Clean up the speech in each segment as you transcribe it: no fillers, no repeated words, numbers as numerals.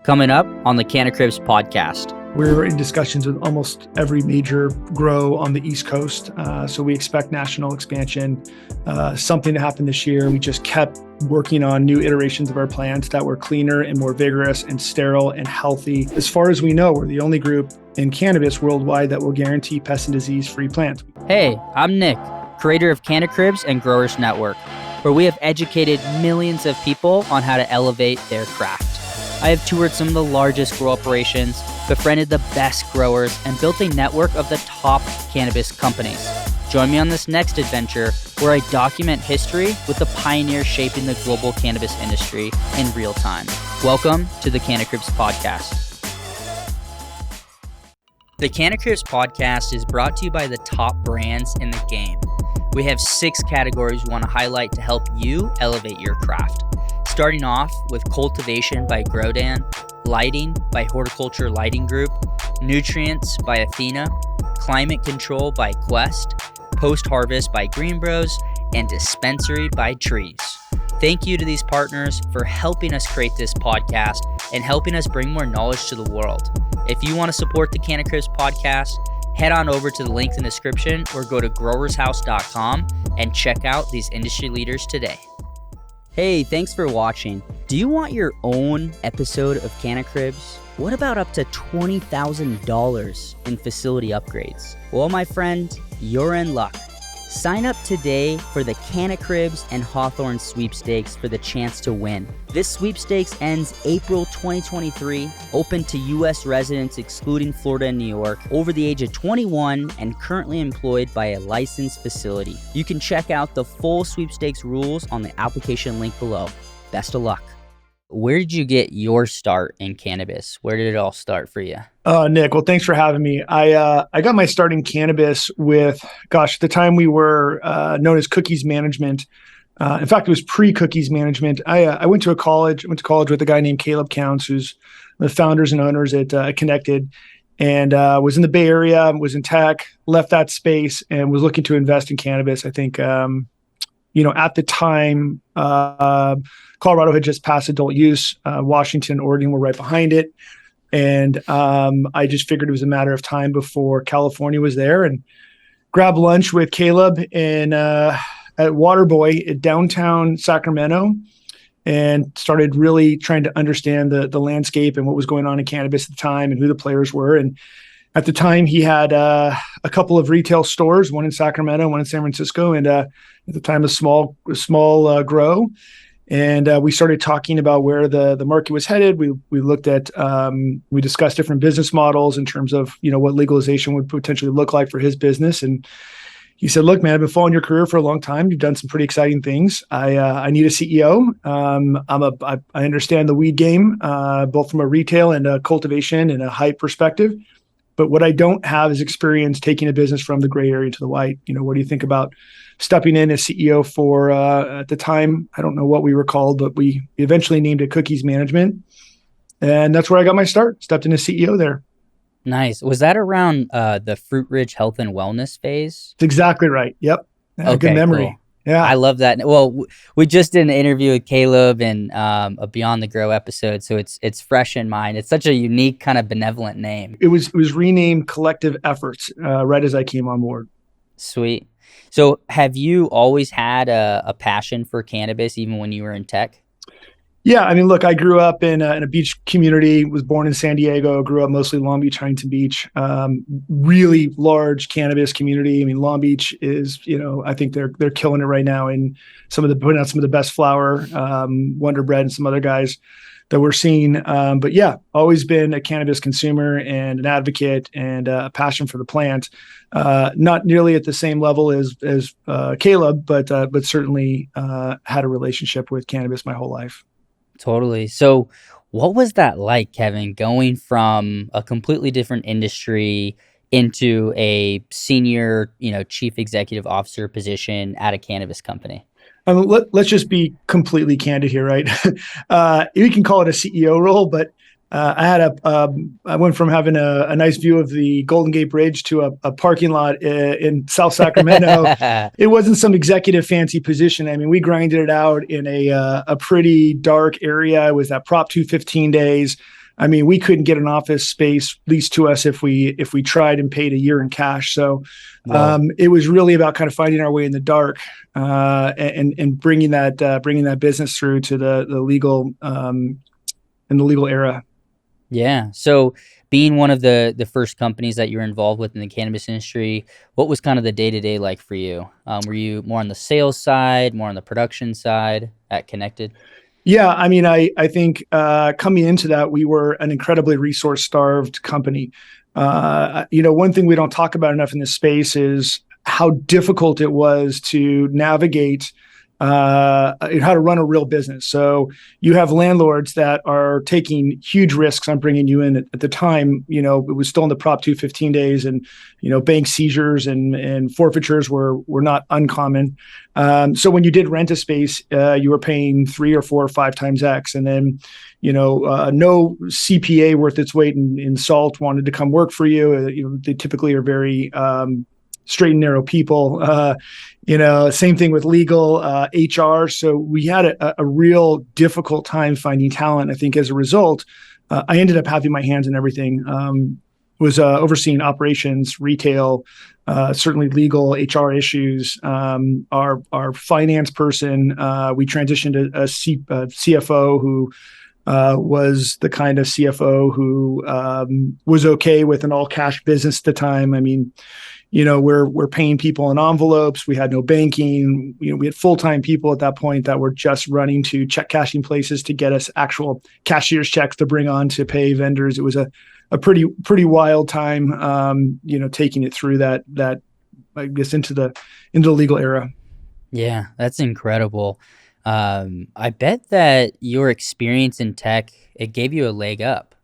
Coming up on the Cannacribs podcast. We're in discussions with almost every major grow on the East Coast. So we expect national expansion, something to happen this year. We just kept working on new iterations of our plants that were cleaner and more vigorous and sterile and healthy. As far as we know, we're the only group in cannabis worldwide that will guarantee pest and disease-free plants. Hey, I'm Nick, creator of Cannacribs and Growers Network, where we have educated millions of people on how to elevate their craft. I have toured some of the largest grow operations, befriended the best growers, and built a network of the top cannabis companies. Join me on this next adventure where I document history with the pioneers shaping the global cannabis industry in real time. Welcome to the Cannacribs podcast. The Cannacribs podcast is brought to you by the top brands in the game. We have 6 categories we want to highlight to help you elevate your craft. Starting off with cultivation by Grodan, lighting by Horticulture Lighting Group, nutrients by Athena, climate control by Quest, post-harvest by GreenBroz, and dispensary by TREEZ. Thank you to these partners for helping us create this podcast and helping us bring more knowledge to the world. If you want to support the Cannacribs podcast, head on over to the link in the description or go to growershouse.com and check out these industry leaders today. Hey, thanks for watching. Do you want your own episode of Cannacribs? What about up to $20,000 in facility upgrades? Well, my friend, you're in luck. Sign up today for the Cannacribs and Hawthorne sweepstakes for the chance to win. This sweepstakes ends April 2023, open to U.S. residents excluding Florida and New York, over the age of 21 and currently employed by a licensed facility. You can check out the full sweepstakes rules on the application link below. Best of luck. Where did you get your start in cannabis? Where did it all start for you? Nick, well, thanks for having me. I got my start in cannabis with, at the time we were known as Cookies Management. In fact, it was pre-Cookies Management. I went to college with a guy named Caleb Counts, who's the founders and owners at Connected, and was in the Bay Area, was in tech, left that space, and was looking to invest in cannabis. I think, at the time, Colorado had just passed adult use. Washington and Oregon were right behind it. And I just figured it was a matter of time before California was there, and grabbed lunch with Caleb at Waterboy at downtown Sacramento, and started really trying to understand the landscape and what was going on in cannabis at the time and who the players were. And at the time, he had a couple of retail stores, one in Sacramento, one in San Francisco, and at the time, a small grow. And we started talking about where the market was headed. We looked at, we discussed different business models in terms of, what legalization would potentially look like for his business. And he said, look, man, I've been following your career for a long time. You've done some pretty exciting things. I need a CEO. I understand the weed game, both from a retail and a cultivation and a hype perspective. But what I don't have is experience taking a business from the gray area to the white. What do you think about stepping in as CEO for, at the time, I don't know what we were called, but we eventually named it Cookies Management. And that's where I got my start, stepped in as CEO there. Nice. Was that around the Fruit Ridge Health and Wellness phase? That's exactly right. Yep. Okay, good memory. Cool. Yeah. I love that. Well, we just did an interview with Caleb and a Beyond the Grow episode, so it's fresh in mind. It's such a unique kind of benevolent name. It was renamed Collective Efforts right as I came on board. Sweet. So have you always had a passion for cannabis even when you were in tech? Yeah, I mean, look, I grew up in a beach community, was born in San Diego, grew up mostly Long Beach, Huntington Beach, really large cannabis community. I mean, Long Beach is, I think they're killing it right now, and putting out some of the best flower, Wonder Bread and some other guys that we're seeing. But yeah, always been a cannabis consumer and an advocate and a passion for the plant. Not nearly at the same level as Caleb, but certainly had a relationship with cannabis my whole life. Totally. So what was that like, Kevin, going from a completely different industry into a senior, chief executive officer position at a cannabis company? Let's just be completely candid here, right? We can call it a CEO role, but I went from having a nice view of the Golden Gate Bridge to a parking lot in South Sacramento. It wasn't some executive fancy position. I mean, we grinded it out in a pretty dark area. It was that Prop 215 days. I mean, we couldn't get an office space leased to us if we tried and paid a year in cash. So Whoa. it was really about kind of finding our way in the dark, and bringing that business through to the legal, in the legal era. Yeah. So being one of the first companies that you're involved with in the cannabis industry, what was kind of the day-to-day like for you? Were you more on the sales side, more on the production side at Connected? Yeah, I mean, I think coming into that, we were an incredibly resource starved company. One thing we don't talk about enough in this space is how difficult it was to navigate, how to run a real business. So you have landlords that are taking huge risks on bringing you in. At the time, it was still in the Prop 215 days, and bank seizures and forfeitures were not uncommon. So when you did rent a space, you were paying 3 or 4 or 5 times X, and then no CPA worth its weight in salt wanted to come work for you. They typically are very straight and narrow people. Same thing with legal, HR. So we had a real difficult time finding talent. I think as a result, I ended up having my hands in everything. Was overseeing operations, retail, certainly legal, HR issues. Our finance person, we transitioned to a CFO who was the kind of CFO who was okay with an all cash business at the time. I mean, we're paying people in envelopes. We had no banking. We had full-time people at that point that were just running to check cashing places to get us actual cashier's checks to bring on to pay vendors. It was a pretty wild time, taking it through that I guess into the legal era. Yeah, that's incredible. I bet that your experience in tech, it gave you a leg up.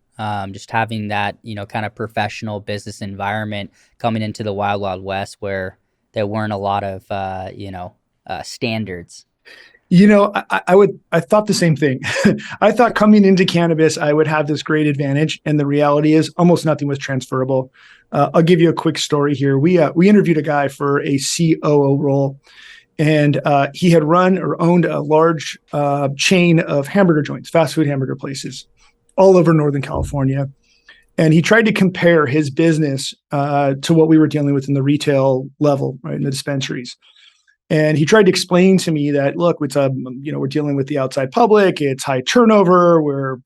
Just having that, kind of professional business environment coming into the wild, wild west where there weren't a lot of, standards. I thought the same thing. I thought coming into cannabis, I would have this great advantage. And the reality is almost nothing was transferable. I'll give you a quick story here. We interviewed a guy for a COO role, and he had run or owned a large chain of hamburger joints, fast food hamburger places all over Northern California. And he tried to compare his business to what we were dealing with in the retail level, right, in the dispensaries. And he tried to explain to me that, look, we're dealing with the outside public. It's high turnover. We're,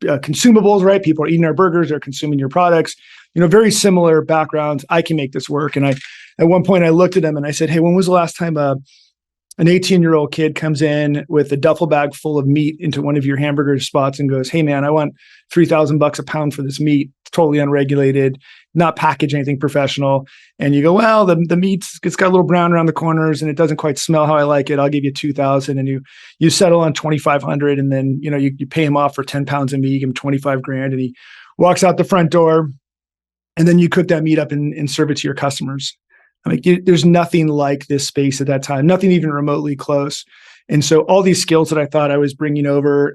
consumables, right? People are eating our burgers. They're consuming your products. Very similar backgrounds. I can make this work. And at one point, I looked at him and I said, hey, when was the last time an 18-year-old kid comes in with a duffel bag full of meat into one of your hamburger spots and goes, hey, man, I want $3,000 a pound for this meat. It's totally unregulated, not package anything professional. And you go, well, the it's got a little brown around the corners and it doesn't quite smell how I like it. I'll give you 2,000, and you settle on 2,500, and then, you pay him off for 10 pounds of meat, you give him 25 grand, and he walks out the front door, and then you cook that meat up and serve it to your customers. I mean, there's nothing like this space at that time, nothing even remotely close. And so all these skills that I thought I was bringing over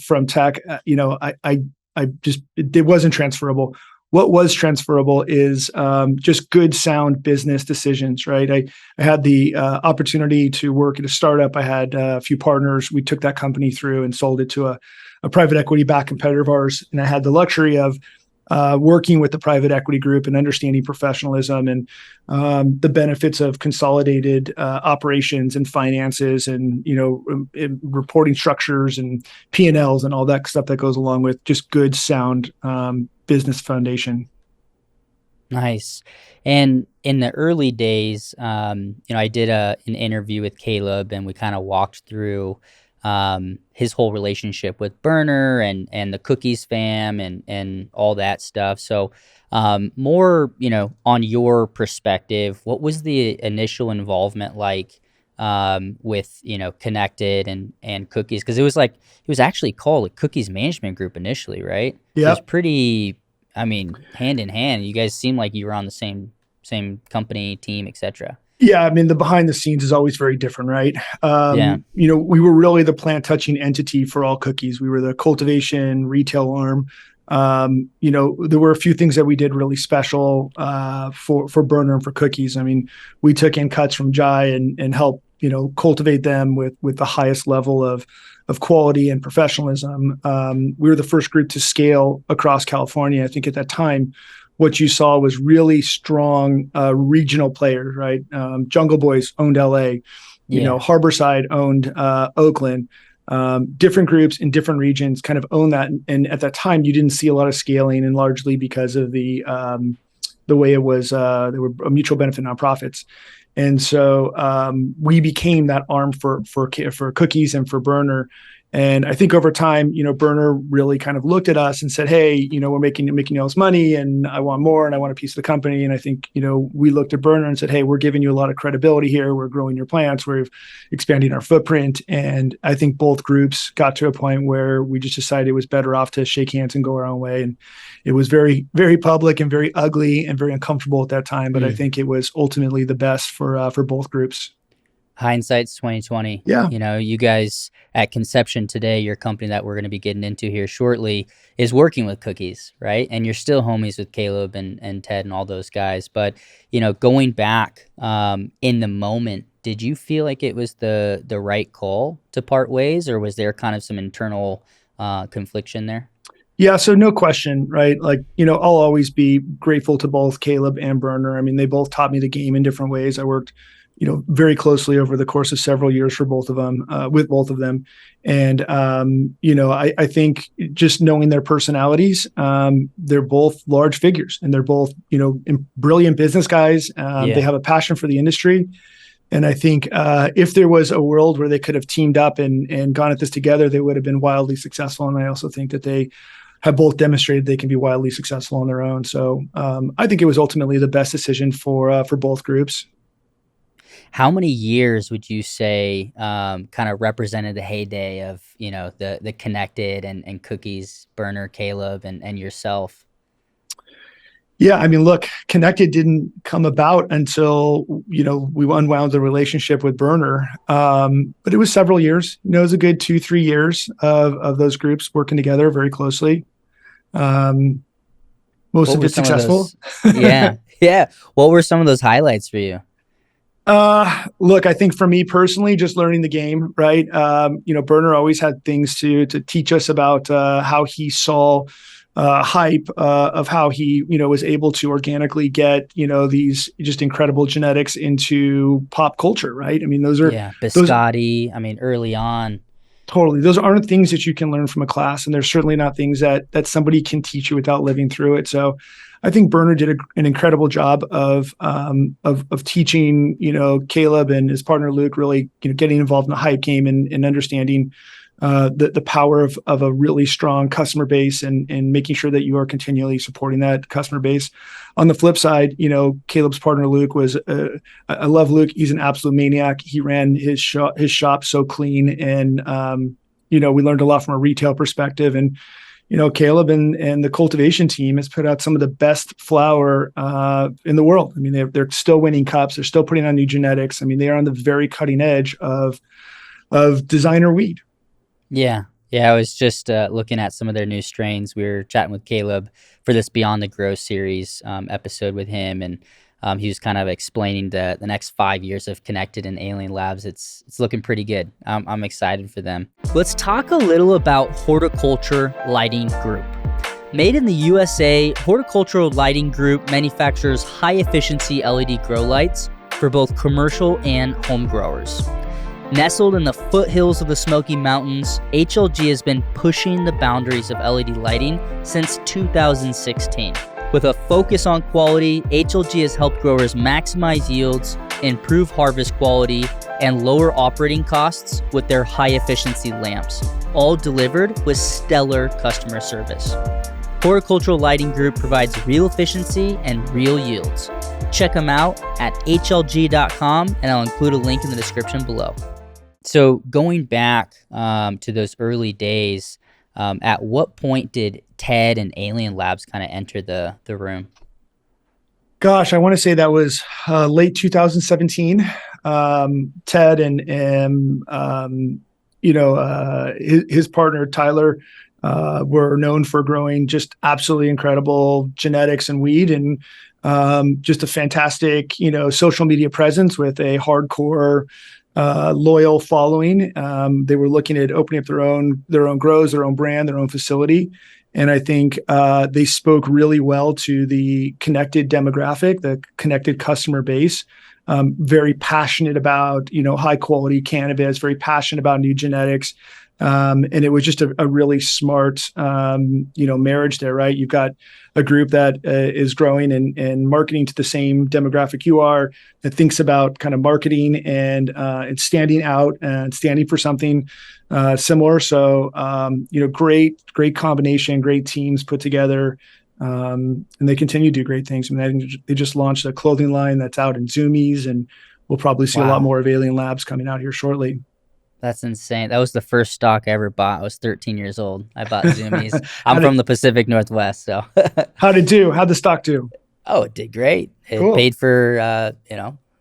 from tech, it wasn't transferable. What was transferable is just good, sound business decisions, right? I had the opportunity to work at a startup. I had a few partners. We took that company through and sold it to a private equity-backed competitor of ours. And I had the luxury of working with the private equity group and understanding professionalism and the benefits of consolidated operations and finances and reporting structures and P&Ls and all that stuff that goes along with just good, sound business foundation. Nice. And in the early days, I did an interview with Caleb, and we kind of walked through his whole relationship with Burner and the Cookies fam and all that stuff. So more, on your perspective, what was the initial involvement like with, Connected and Cookies? Because it was actually called a Cookies Management Group initially, right? Yeah. It was pretty, hand in hand. You guys seem like you were on the same company, team, etc. Yeah, I mean, the behind the scenes is always very different, right? Yeah. We were really the plant touching entity for all Cookies. We were the cultivation retail arm. There were a few things that we did really special for Burner and for Cookies. I mean, we took in cuts from Jai and helped cultivate them with the highest level of of quality and professionalism. We were the first group to scale across California. I think at that time, what you saw was really strong regional players, right? Jungle Boys owned LA, Harborside owned Oakland. Different groups in different regions kind of own that. And at that time, you didn't see a lot of scaling, and largely because of the way it was, there were mutual benefit nonprofits. And so we became that arm for Cookies and for Burner. And I think over time, Burner really kind of looked at us and said, "Hey, we're making all this money, and I want more, and I want a piece of the company." And I think, we looked at Burner and said, "Hey, we're giving you a lot of credibility here. We're growing your plants. We're expanding our footprint." And I think both groups got to a point where we just decided it was better off to shake hands and go our own way. And it was very, very public and very ugly and very uncomfortable at that time. But I think it was ultimately the best for both groups. Hindsight's 2020. Yeah. You guys at Conception today, your company that we're going to be getting into here shortly, is working with Cookies, right? And you're still homies with Caleb and Ted and all those guys. But, going back in the moment, did you feel like it was the right call to part ways, or was there kind of some internal confliction there? Yeah, so no question, right? Like, I'll always be grateful to both Caleb and Burner. I mean, they both taught me the game in different ways. I worked very closely over the course of several years for both of them, with both of them. And, I think just knowing their personalities, they're both large figures, and they're both, brilliant business guys. They have a passion for the industry. And I think if there was a world where they could have teamed up and gone at this together, they would have been wildly successful. And I also think that they have both demonstrated they can be wildly successful on their own. So I think it was ultimately the best decision for both groups. How many years would you say kind of represented the heyday of, the Connected and Cookies, Burner, Caleb, and yourself? Yeah, I mean, look, Connected didn't come about until, we unwound the relationship with Burner. But it was several years. It was a good 2-3 years of those groups working together very closely. Most of it successful. Yeah. What were some of those highlights for you? Look, I think for me personally, just learning the game, right? Burner always had things to teach us about how he saw hype of how he, was able to organically get, these just incredible genetics into pop culture, right? I mean, those are biscotti. Early on. Totally. Those aren't things that you can learn from a class, and they're certainly not things that somebody can teach you without living through it. So I think Burner did an incredible job of teaching, Caleb and his partner Luke really, getting involved in the hype game and understanding the power of a really strong customer base and making sure that you are continually supporting that customer base. On the flip side, Caleb's partner Luke was I love Luke. He's an absolute maniac. He ran his shop so clean, and we learned a lot from a retail perspective. And Caleb and the cultivation team has put out some of the best flower in the world. I mean, they're still winning cups. They're still putting on new genetics. I mean, they are on the very cutting edge of designer weed. Yeah. I was just looking at some of their new strains. We were chatting with Caleb for this Beyond the Grow series episode with him, and he was kind of explaining the next 5 years of Connected and Alien Labs. It's looking pretty good. I'm excited for them. Let's talk a little about Horticulture Lighting Group. Made in the USA, Horticultural Lighting Group manufactures high-efficiency LED grow lights for both commercial and home growers. Nestled in the foothills of the Smoky Mountains, HLG has been pushing the boundaries of LED lighting since 2016. With a focus on quality, HLG has helped growers maximize yields, improve harvest quality, and lower operating costs with their high-efficiency lamps, all delivered with stellar customer service. Horticultural Lighting Group provides real efficiency and real yields. Check them out at hlg.com, and I'll include a link in the description below. So going back to those early days, at what point did Ted and Alien Labs kind of enter the room? Gosh, I want to say that was late 2017. Ted and his partner Tyler were known for growing just absolutely incredible genetics and weed, and just a fantastic social media presence with a hardcore loyal following. They were looking at opening up their own grows, their own brand, their own facility. And I think they spoke really well to the connected demographic, the connected customer base. Very passionate about, high quality cannabis, very passionate about new genetics. And it was just a really smart, marriage there, right? You've got a group that is growing and marketing to the same demographic you are, that thinks about kind of marketing and standing out and standing for something similar. So, great combination, great teams put together. And they continue to do great things. I mean, they just launched a clothing line that's out in Zoomies, and we'll probably see a lot more of Alien Labs coming out here shortly. That's insane. That was the first stock I ever bought. I was 13 years old. I bought Zoomies. I'm from the Pacific Northwest, so. How'd it do? How'd the stock do? Oh, it did great. It Cool. paid for,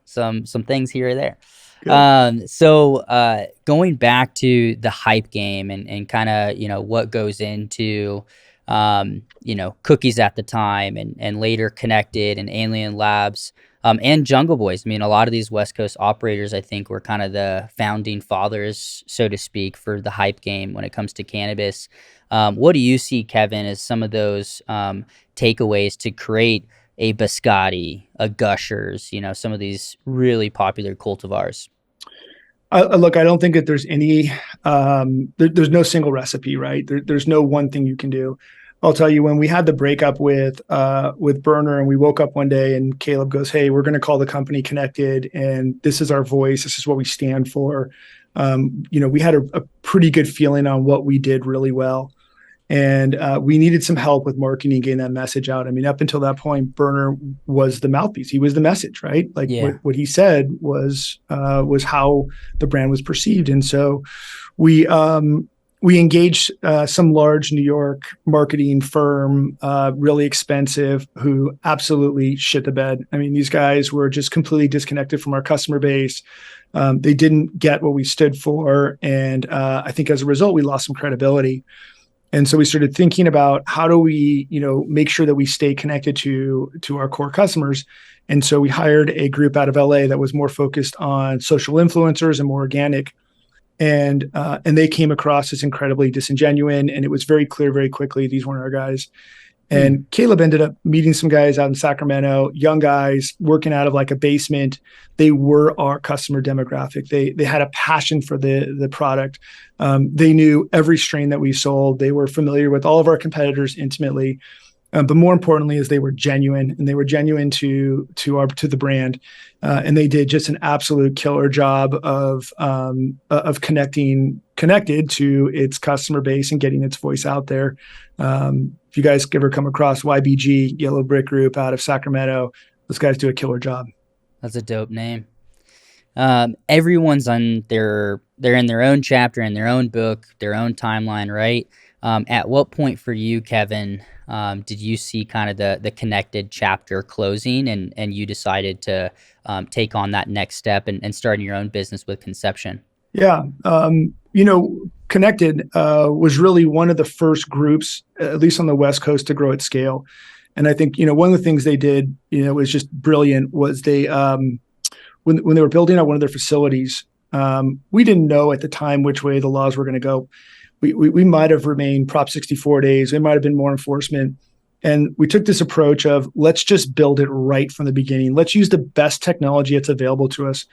some things here or there. Good. So going back to the hype game and kind of, what goes into, cookies at the time and later Connected and Alien Labs. And Jungle Boys. I mean, a lot of these West Coast operators, I think, were kind of the founding fathers, so to speak, for the hype game when it comes to cannabis. What do you see, Kevin, as some of those takeaways to create a Biscotti, a Gushers, some of these really popular cultivars? Look, I don't think that there's any, there's no single recipe, right? There's no one thing you can do. I'll tell you, when we had the breakup with Berner, and we woke up one day and Caleb goes, "Hey, we're going to call the company Connected, and this is our voice. This is what we stand for." We had a pretty good feeling on what we did really well, and we needed some help with marketing, getting that message out. I mean, up until that point, Berner was the mouthpiece. He was the message, right? Like what he said was how the brand was perceived, and so we engaged some large New York marketing firm, really expensive, who absolutely shit the bed. I mean, these guys were just completely disconnected from our customer base. They didn't get what we stood for. And I think as a result, we lost some credibility. And so we started thinking about how do we, make sure that we stay connected to our core customers. And so we hired a group out of LA that was more focused on social influencers and more organic. And they came across as incredibly disingenuous, and it was very clear very quickly these weren't our guys. And Caleb ended up meeting some guys out in Sacramento, young guys working out of like a basement. They were our customer demographic. They had a passion for the product. They knew every strain that we sold. They were familiar with all of our competitors intimately. But more importantly, is they were genuine, and they were genuine to the brand, and they did just an absolute killer job of connected to its customer base and getting its voice out there. If you guys ever come across YBG, Yellow Brick Group out of Sacramento, those guys do a killer job. That's a dope name. Everyone's they're in their own chapter, in their own book, their own timeline, right? At what point for you, Kevin, did you see kind of the Connected chapter closing and you decided to take on that next step and starting your own business with Conception? Yeah. Connected was really one of the first groups, at least on the West Coast, to grow at scale. And I think, one of the things they did, was just brilliant, was they, when they were building out one of their facilities, we didn't know at the time which way the laws were going to go. We might have remained Prop 64 days. There might have been more enforcement. And we took this approach of let's just build it right from the beginning. Let's use the best technology that's available to us.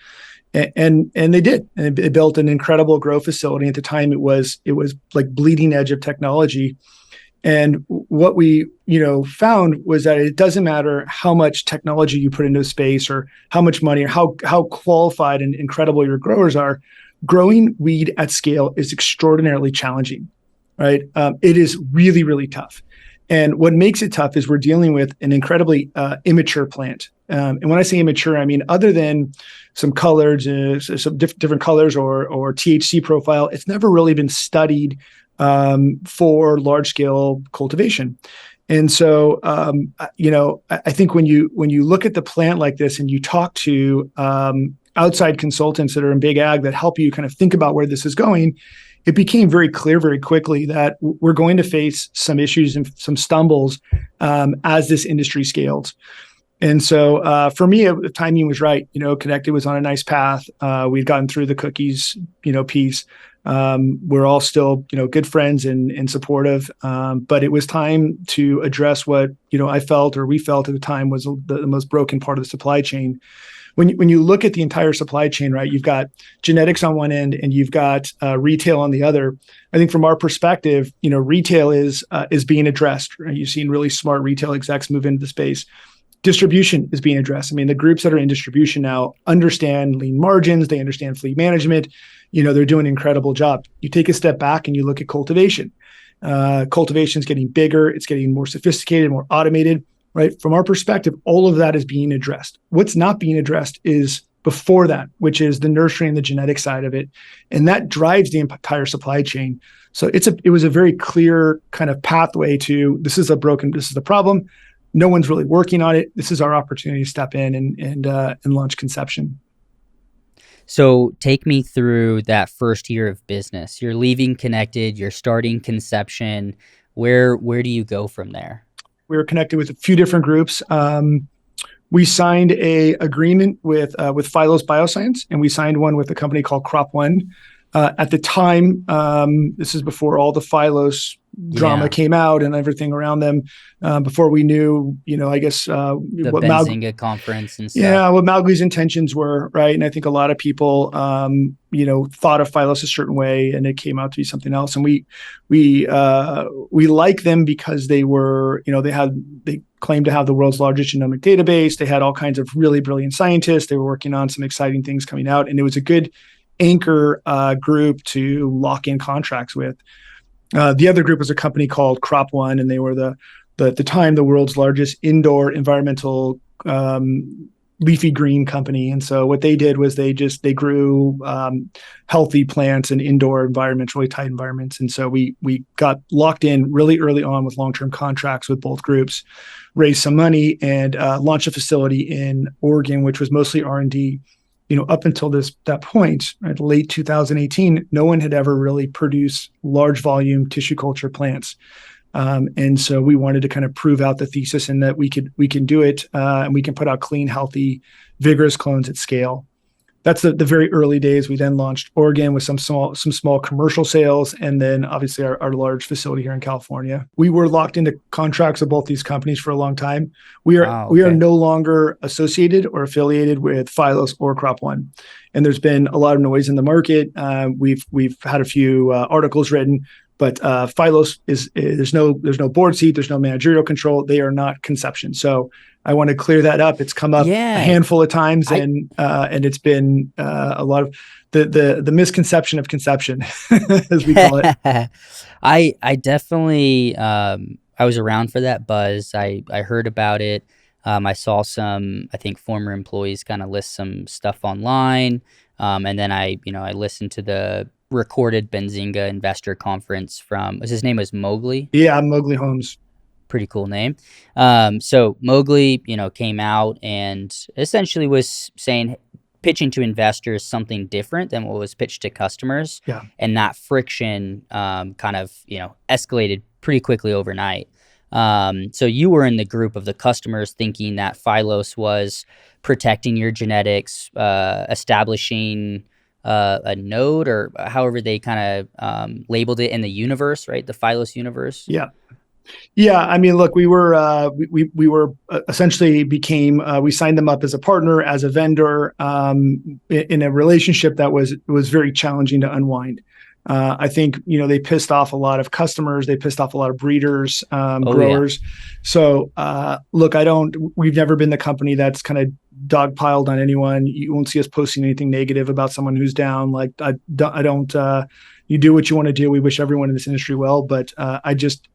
And they did. And they built an incredible grow facility. At the time, it was like bleeding edge of technology. And what we, found was that it doesn't matter how much technology you put into a space or how much money or how qualified and incredible your growers are. Growing weed at scale is extraordinarily challenging, right? It is really, really tough. And what makes it tough is we're dealing with an incredibly immature plant. And when I say immature, I mean, other than some colors, some different colors or THC profile, it's never really been studied for large scale cultivation. And so, I think when you look at the plant like this and you talk to outside consultants that are in big ag that help you kind of think about where this is going, it became very clear very quickly that we're going to face some issues and some stumbles as this industry scales. And so for me, the timing was right. Connected was on a nice path. We'd gotten through the cookies, piece. We're all still, good friends and supportive. But it was time to address what, I felt or we felt at the time was the most broken part of the supply chain. When you look at the entire supply chain, right, you've got genetics on one end and you've got retail on the other. I think from our perspective, retail is being addressed. Right? You've seen really smart retail execs move into the space. Distribution is being addressed. I mean, the groups that are in distribution now understand lean margins. They understand fleet management. They're doing an incredible job. You take a step back and you look at cultivation. Cultivation is getting bigger. It's getting more sophisticated, more automated, right? From our perspective, all of that is being addressed. What's not being addressed is before that, which is the nursery and the genetic side of it. And that drives the entire supply chain. So it was a very clear kind of pathway to this is the problem. No one's really working on it. This is our opportunity to step in and launch Conception. So take me through that first year of business. You're leaving Connected, you're starting Conception. Where do you go from there? We were connected with a few different groups. We signed a agreement with Phylos Bioscience, and we signed one with a company called Crop One. At the time, this is before all the Phylos drama came out and everything around them. Before we knew, I guess the Benzinga conference and stuff. Yeah, what Mowgli's intentions were, right? And I think a lot of people, thought of Phylos a certain way, and it came out to be something else. And we like them because they were, they claimed to have the world's largest genomic database. They had all kinds of really brilliant scientists. They were working on some exciting things coming out, and it was a good anchor group to lock in contracts with. The other group was a company called Crop One, and they were at the time the world's largest indoor environmental leafy green company. And so what they did was they grew healthy plants in indoor environments, really tight environments. And so we got locked in really early on with long-term contracts with both groups, raised some money, and launched a facility in Oregon, which was mostly R&D. Up until that point, right, late 2018, no one had ever really produced large volume tissue culture plants. And so we wanted to kind of prove out the thesis and that we can do it, and we can put out clean, healthy, vigorous clones at scale. That's the very early days. We then launched Oregon with some small commercial sales, and then obviously our large facility here in California. We were locked into contracts with both these companies for a long time. We are no longer associated or affiliated with Phylos or Crop One, and there's been a lot of noise in the market. We've had a few articles written, but Phylos there's no board seat, there's no managerial control. They are not Conception. So I want to clear that up. It's come up a handful of times, and it's been a lot of the misconception of conception, as we call it. I definitely I was around for that buzz. I heard about it. I saw some, I think, former employees kind of list some stuff online, and then I listened to the recorded Benzinga investor conference from, his name was Mowgli. Yeah, Mowgli Holmes. Pretty cool name. So Mowgli, came out and essentially was pitching to investors something different than what was pitched to customers. Yeah. And that friction kind of, escalated pretty quickly overnight. So you were in the group of the customers thinking that Phylos was protecting your genetics, establishing a node, or however they kind of labeled it in the universe, right? The Phylos universe. Yeah. Yeah, I mean, look, we were essentially we signed them up as a partner, as a vendor, in a relationship that was very challenging to unwind. I think they pissed off a lot of customers, they pissed off a lot of breeders, growers. Yeah. So look, we've never been the company that's kind of dogpiled on anyone. You won't see us posting anything negative about someone who's down. Like I don't. You do what you want to do. We wish everyone in this industry well, but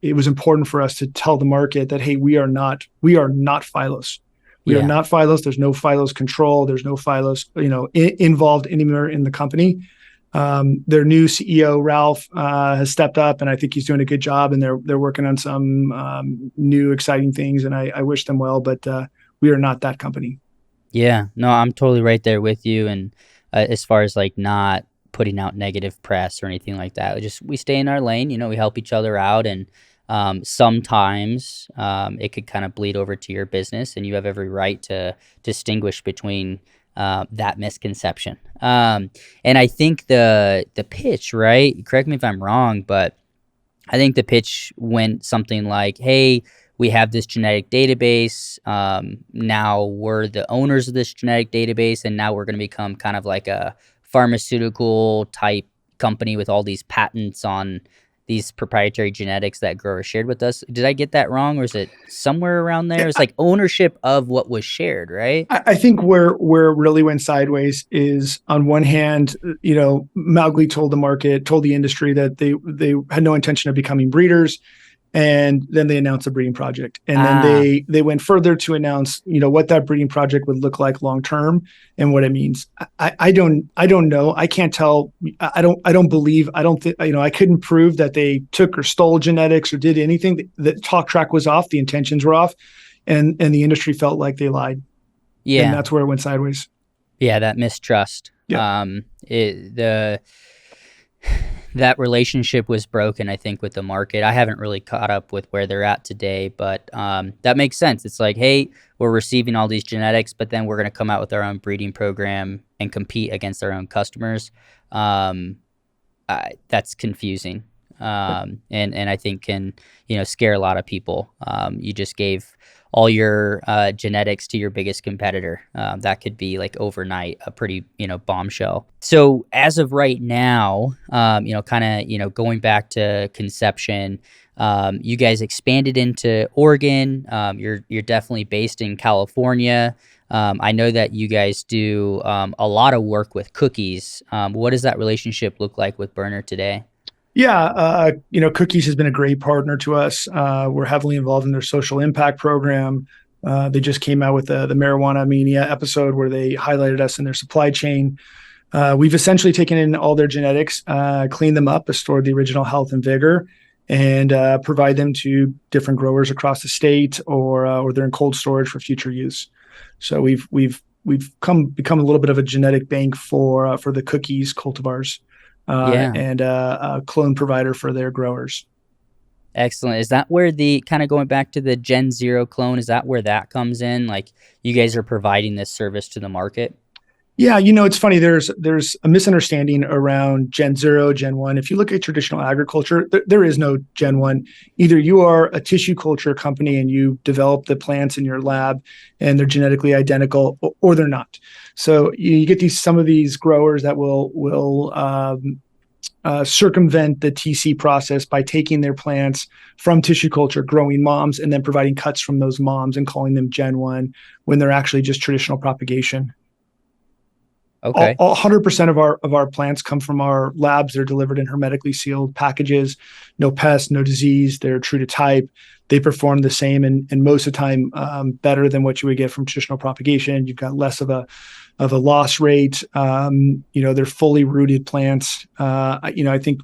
it was important for us to tell the market that, hey, we are not Phylos. We are not Phylos. There's no Phylos control. There's no Phylos, involved anywhere in the company. Their new CEO, Ralph, has stepped up, and I think he's doing a good job, and they're working on some new exciting things, and I wish them well, but we are not that company. Yeah, no, I'm totally right there with you. And as far as like not putting out negative press or anything like that, we stay in our lane, we help each other out, and Sometimes it could kind of bleed over to your business, and you have every right to distinguish between that misconception. And I think the pitch, right? Correct me if I'm wrong, but I think the pitch went something like, "Hey, we have this genetic database. Now we're the owners of this genetic database, and now we're going to become kind of like a pharmaceutical type company with all these patents on these proprietary genetics that growers shared with us." Did I get that wrong, or is it somewhere around there? It's like ownership of what was shared, right? I think where it really went sideways is, on one hand, Mowgli told the industry that they had no intention of becoming breeders, and then they announced a breeding project, and then they went further to announce what that breeding project would look like long term and what it means. I don't know. I can't tell. I don't believe. I don't think. I couldn't prove that they took or stole genetics or did anything. The talk track was off. The intentions were off, and the industry felt like they lied. Yeah. And that's where it went sideways. Yeah, that mistrust. Yeah. That relationship was broken, I think, with the market. I haven't really caught up with where they're at today, but that makes sense. It's like, hey, we're receiving all these genetics, but then we're going to come out with our own breeding program and compete against our own customers. That's confusing, and I think can scare a lot of people. You just gave all your genetics to your biggest competitor. That could be like overnight a pretty bombshell. So as of right now, going back to conception, you guys expanded into Oregon. You're definitely based in California. I know that you guys do a lot of work with cookies. What does that relationship look like with Burner today? Yeah, Cookies has been a great partner to us. We're heavily involved in their social impact program. They just came out with the Marijuana Mania episode where they highlighted us in their supply chain. We've essentially taken in all their genetics, cleaned them up, restored the original health and vigor, and provide them to different growers across the state, or they're in cold storage for future use. So we've become a little bit of a genetic bank for the Cookies cultivars. And a clone provider for their growers. Excellent. Is that where the kind of going back to the Gen Zero clone, is that where that comes in? Like you guys are providing this service to the market? Yeah, it's funny. There's a misunderstanding around Gen Zero, Gen 1. If you look at traditional agriculture, there is no Gen 1. Either you are a tissue culture company and you develop the plants in your lab and they're genetically identical, or they're not. So you get some of these growers that will circumvent the TC process by taking their plants from tissue culture, growing moms, and then providing cuts from those moms and calling them Gen 1 when they're actually just traditional propagation. Okay. 100% of our plants come from our labs. They're delivered in hermetically sealed packages, no pests, no disease. They're true to type. They perform the same and most of the time better than what you would get from traditional propagation. You've got less of a loss rate. They're fully rooted plants. I think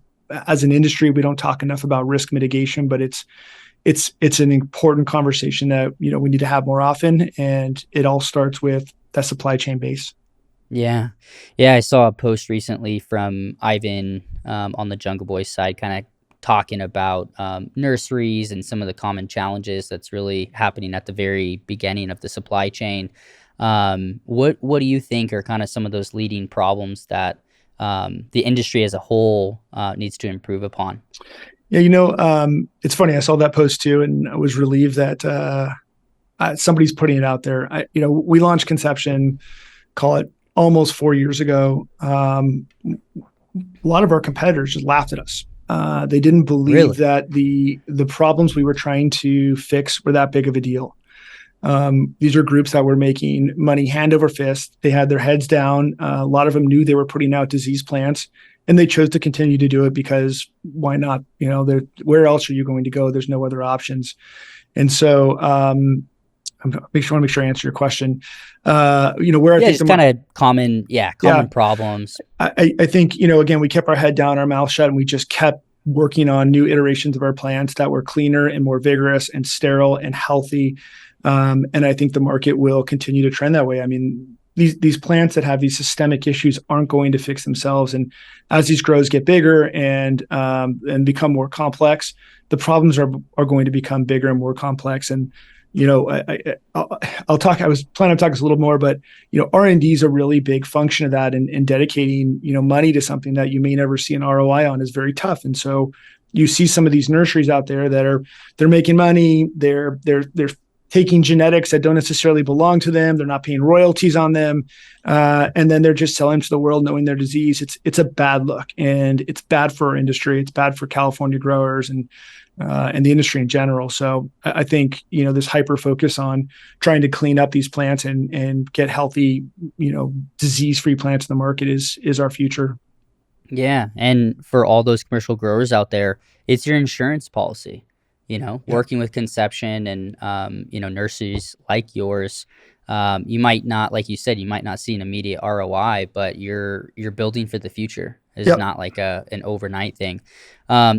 as an industry, we don't talk enough about risk mitigation, but it's an important conversation that we need to have more often. And it all starts with that supply chain base. Yeah. I saw a post recently from Ivan on the Jungle Boys side, kind of talking about nurseries and some of the common challenges that's really happening at the very beginning of the supply chain. What do you think are kind of some of those leading problems that the industry as a whole needs to improve upon? Yeah, it's funny. I saw that post too, and I was relieved that somebody's putting it out there. We launched Conception, call it almost 4 years ago. A lot of our competitors just laughed at us. They didn't believe that the problems we were trying to fix were that big of a deal. These are groups that were making money hand over fist. They had their heads down. A lot of them knew they were putting out disease plants, and they chose to continue to do it because why not? Where else are you going to go? There's no other options. And so I want to make sure I answer your question. Where I think just kind of common problems. I think, again, we kept our head down, our mouth shut, and we just kept working on new iterations of our plants that were cleaner and more vigorous and sterile and healthy. And I think the market will continue to trend that way. I mean, these plants that have these systemic issues aren't going to fix themselves. And as these grows get bigger and become more complex, the problems are going to become bigger and more complex. And I'll talk. I was planning on talking a little more, but R&D is a really big function of that, and dedicating money to something that you may never see an ROI on is very tough. And so you see some of these nurseries out there that they're making money. They're taking genetics that don't necessarily belong to them. They're not paying royalties on them, and then they're just selling to the world knowing their disease. It's a bad look, and it's bad for our industry. It's bad for California growers and the industry in general. So I think this hyper focus on trying to clean up these plants and get healthy, disease-free plants in the market is our future. Yeah, and for all those commercial growers out there, it's your insurance policy. Working with Conception and nurseries like yours, you might not, like you said, you might not see an immediate ROI, but you're building for the future. It's not like an overnight thing.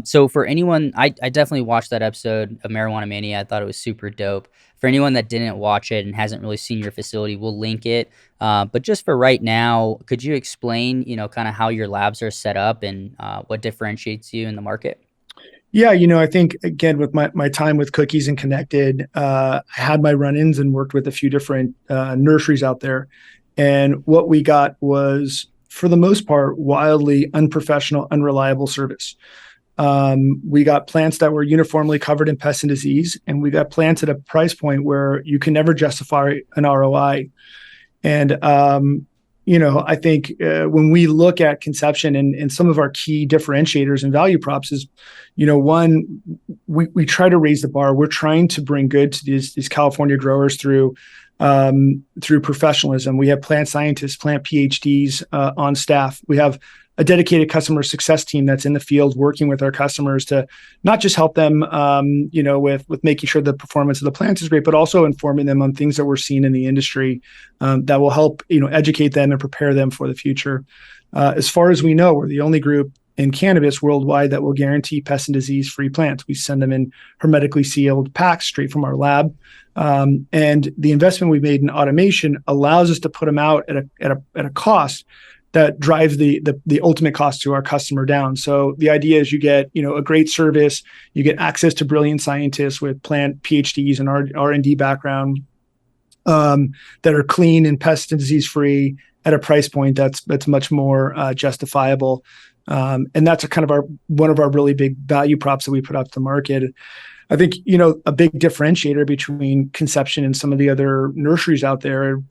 So for anyone, I definitely watched that episode of Marijuana Mania. I thought it was super dope. For anyone that didn't watch it and hasn't really seen your facility, we'll link it. But just for right now, could you explain, kind of how your labs are set up and what differentiates you in the market? Yeah, I think, again, with my time with Cookies and Connected, I had my run-ins and worked with a few different nurseries out there. And what we got was, for the most part, wildly unprofessional, unreliable service. We got plants that were uniformly covered in pest and disease, and we got plants at a price point where you can never justify an ROI. And I think when we look at Conception and some of our key differentiators and value props is, one, we try to raise the bar. We're trying to bring good to these California growers through professionalism. We have plant scientists, plant PhDs on staff. We have a dedicated customer success team that's in the field working with our customers to not just help them, with making sure the performance of the plants is great, but also informing them on things that we're seeing in the industry that will help, educate them and prepare them for the future. As far as we know, we're the only group in cannabis worldwide that will guarantee pest and disease-free plants. We send them in hermetically sealed packs straight from our lab. And the investment we've made in automation allows us to put them out at a cost that drives the ultimate cost to our customer down. So the idea is you get a great service, you get access to brilliant scientists with plant PhDs and R&D background that are clean and pest and disease free at a price point that's much more justifiable. And that's one of our really big value props that we put out to the market. I think a big differentiator between Conception and some of the other nurseries out there.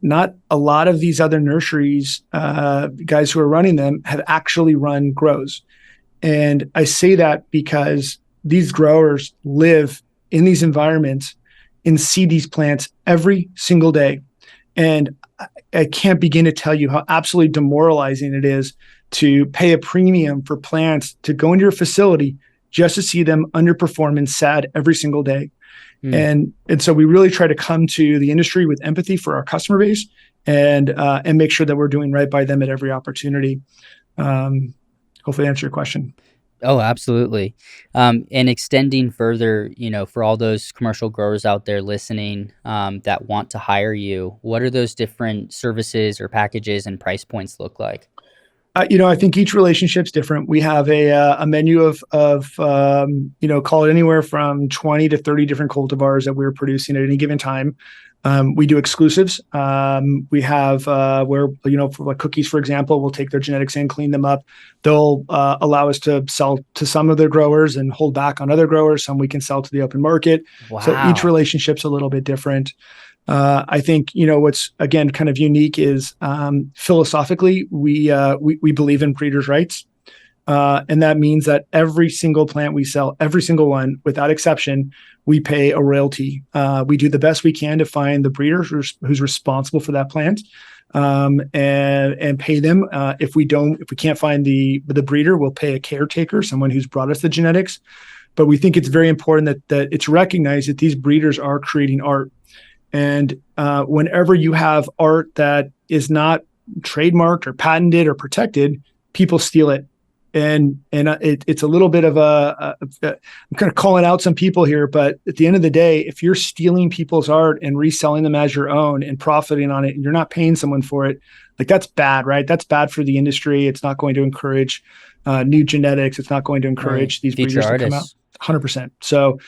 Not a lot of these other nurseries, guys who are running them, have actually run grows. And I say that because these growers live in these environments and see these plants every single day. And I can't begin to tell you how absolutely demoralizing it is to pay a premium for plants to go into your facility just to see them underperform and sad every single day. And so we really try to come to the industry with empathy for our customer base and make sure that we're doing right by them at every opportunity. Hopefully answer your question. Oh, absolutely. And extending further, for all those commercial growers out there listening that want to hire you, what are those different services or packages and price points look like? I think each relationship's different. We have a menu of call it anywhere from 20 to 30 different cultivars that we're producing at any given time. We do exclusives. We have where, for like Cookies, for example, we'll take their genetics in, clean them up. They'll allow us to sell to some of their growers and hold back on other growers. Some we can sell to the open market. Wow. So each relationship's a little bit different. I think, what's, again, kind of unique is philosophically, we believe in breeders' rights. And that means that every single plant we sell, every single one, without exception, we pay a royalty. We do the best we can to find the breeder who's responsible for that plant and pay them. If we can't find the breeder, we'll pay a caretaker, someone who's brought us the genetics. But we think it's very important that it's recognized that these breeders are creating art. And whenever you have art that is not trademarked or patented or protected, people steal it. It's a little bit of I'm kind of calling out some people here, but at the end of the day, if you're stealing people's art and reselling them as your own and profiting on it, and you're not paying someone for it, like that's bad, right? That's bad for the industry. It's not going to encourage new genetics. It's not going to encourage these Future breeders to come out. artists. 100%. So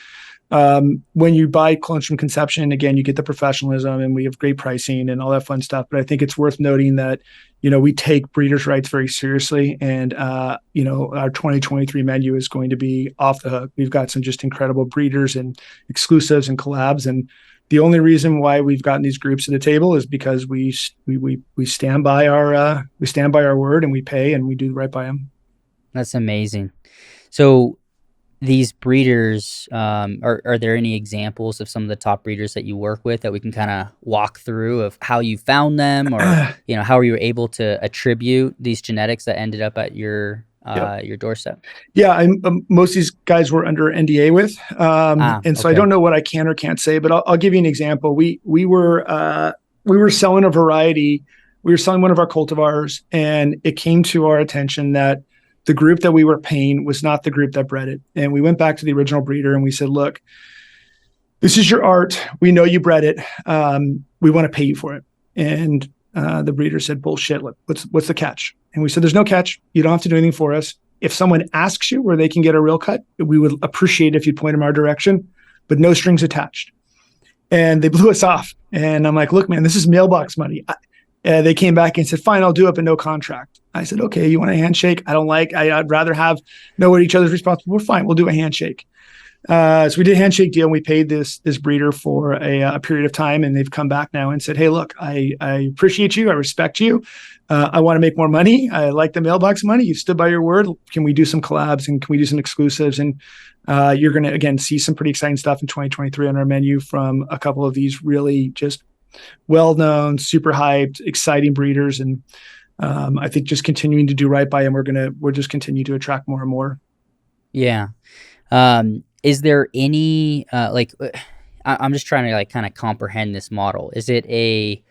when you buy clones from Conception, again, you get the professionalism and we have great pricing and all that fun stuff. But I think it's worth noting that, we take breeders' rights very seriously. And, our 2023 menu is going to be off the hook. We've got some just incredible breeders and exclusives and collabs. And the only reason why we've gotten these groups to the table is because we stand by our word, and we pay and we do right by them. That's amazing. So these breeders, are there any examples of some of the top breeders that you work with that we can kind of walk through of how you found them, or how you were able to attribute these genetics that ended up at your doorstep? Yeah, most of these guys were under NDA with, and so I don't know what I can or can't say, but I'll give you an example. We were selling a variety. We were selling one of our cultivars, and it came to our attention that the group that we were paying was not the group that bred it. And we went back to the original breeder and we said, look, this is your art. We know you bred it. We want to pay you for it. And the breeder said, bullshit. What's the catch? And we said, there's no catch. You don't have to do anything for us. If someone asks you where they can get a real cut, we would appreciate if you'd point them our direction, but no strings attached. And they blew us off. And I'm like, look, man, this is mailbox money. They came back and said, fine, I'll do it, but no contract. I said, okay, you want a handshake? I'd rather know what each other's responsible for. Fine, we'll do a handshake. So we did a handshake deal, and we paid this breeder for a period of time, and they've come back now and said, hey, look, I appreciate you. I respect you. I want to make more money. I like the mailbox money. You stood by your word. Can we do some collabs, and can we do some exclusives? And you're going to, again, see some pretty exciting stuff in 2023 on our menu from a couple of these really just well-known, super hyped, exciting breeders. And I think just continuing to do right by them, we'll just continue to attract more and more. Yeah. Is there any, I'm just trying to kind of comprehend this model. Is it a,